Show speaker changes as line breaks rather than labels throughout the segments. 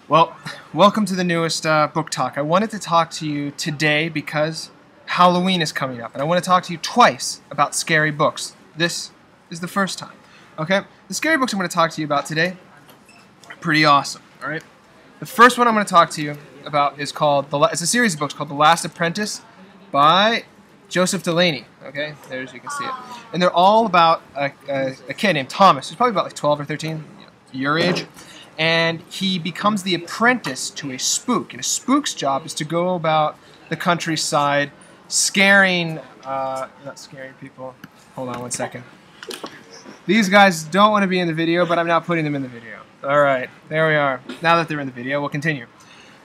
Well, welcome to the newest book talk. I wanted to talk to you today because Halloween is coming up, and I want to talk to you twice about scary books. This is the first time. Okay? The scary books I'm going to talk to you about today are pretty awesome. All right? The first one I'm going to talk to you about is called it's a series of books called The Last Apprentice by Joseph Delaney. Okay, there's you can see it, and they're all about a kid named Thomas. He's probably about like 12 or 13, your age. And he becomes the apprentice to a spook. And a spook's job is to go about the countryside scaring, not scaring people. Hold on one second. These guys don't want to be in the video, but I'm now putting them in the video. All right, there we are. Now that they're in the video, we'll continue.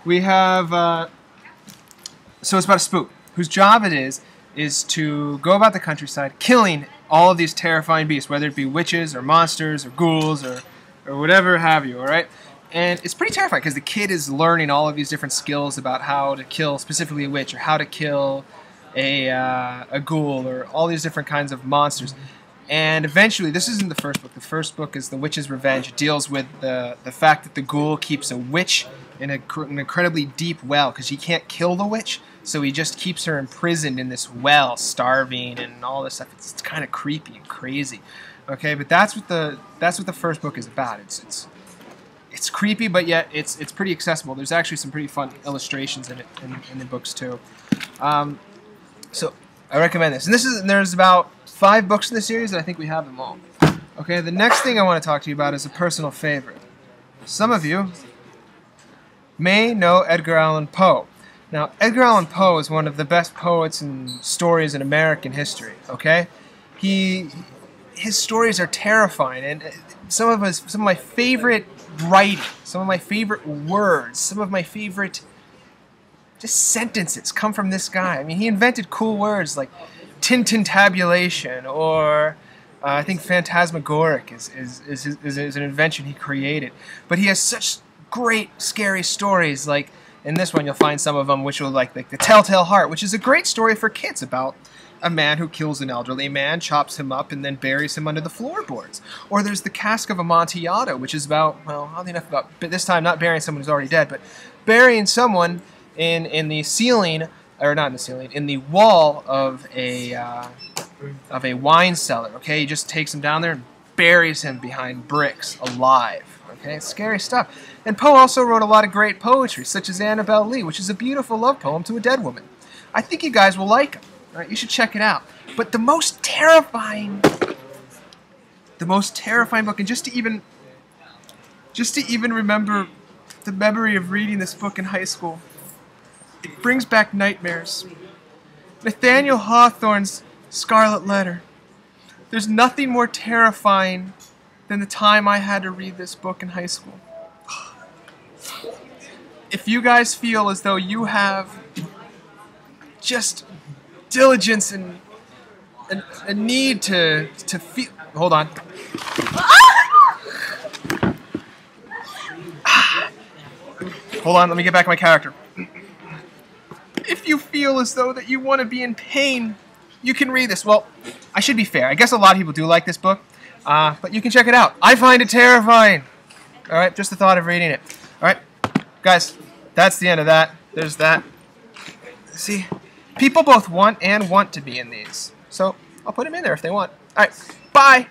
We have, so it's about a spook whose job it is to go about the countryside killing all of these terrifying beasts, whether it be witches or monsters or ghouls or whatever have you, all right? And it's pretty terrifying because the kid is learning all of these different skills about how to kill specifically a witch or how to kill a ghoul or all these different kinds of monsters. And eventually, this isn't the first book. The first book is The Witch's Revenge. It deals with the fact that the ghoul keeps a witch in an incredibly deep well because he can't kill the witch, so he just keeps her imprisoned in this well, starving and all this stuff. It's kind of creepy and crazy. Okay, but that's what the first book is about. It's creepy, but yet it's pretty accessible. There's actually some pretty fun illustrations in it in the books too. So I recommend this. And there's about 5 books in the series, and I think we have them all. Okay, the next thing I want to talk to you about is a personal favorite. Some of you may know Edgar Allan Poe. Now, Edgar Allan Poe is one of the best poets and stories in American history. Okay, his stories are terrifying, and some of my favorite writing, some of my favorite words, some of my favorite just sentences come from this guy. I mean, he invented cool words like tintintabulation, or I think phantasmagoric is an invention he created. But he has such great scary stories. Like in this one, you'll find some of them which will like The Telltale Heart, which is a great story for kids about a man who kills an elderly man, chops him up, and then buries him under the floorboards. Or there's The Cask of Amontillado, which is about, well, oddly enough, but this time not burying someone who's already dead, but burying someone in the ceiling, or not in the ceiling, in the wall of a wine cellar. Okay, he just takes him down there and buries him behind bricks, alive. Okay, it's scary stuff. And Poe also wrote a lot of great poetry, such as Annabel Lee, which is a beautiful love poem to a dead woman. I think you guys will like him. All right, you should check it out. But the most terrifying book, and just to even remember the memory of reading this book in high school, it brings back nightmares. Nathaniel Hawthorne's Scarlet Letter. There's nothing more terrifying than the time I had to read this book in high school. If you guys feel as though you have just diligence and a need to feel. Hold on. Hold on, let me get back my character. If you feel as though that you want to be in pain, you can read this. Well, I should be fair. I guess a lot of people do like this book, but you can check it out. I find it terrifying. All right, just the thought of reading it. All right, guys, that's the end of that. There's that. See? People both want and want to be in these. So I'll put them in there if they want. All right. Bye.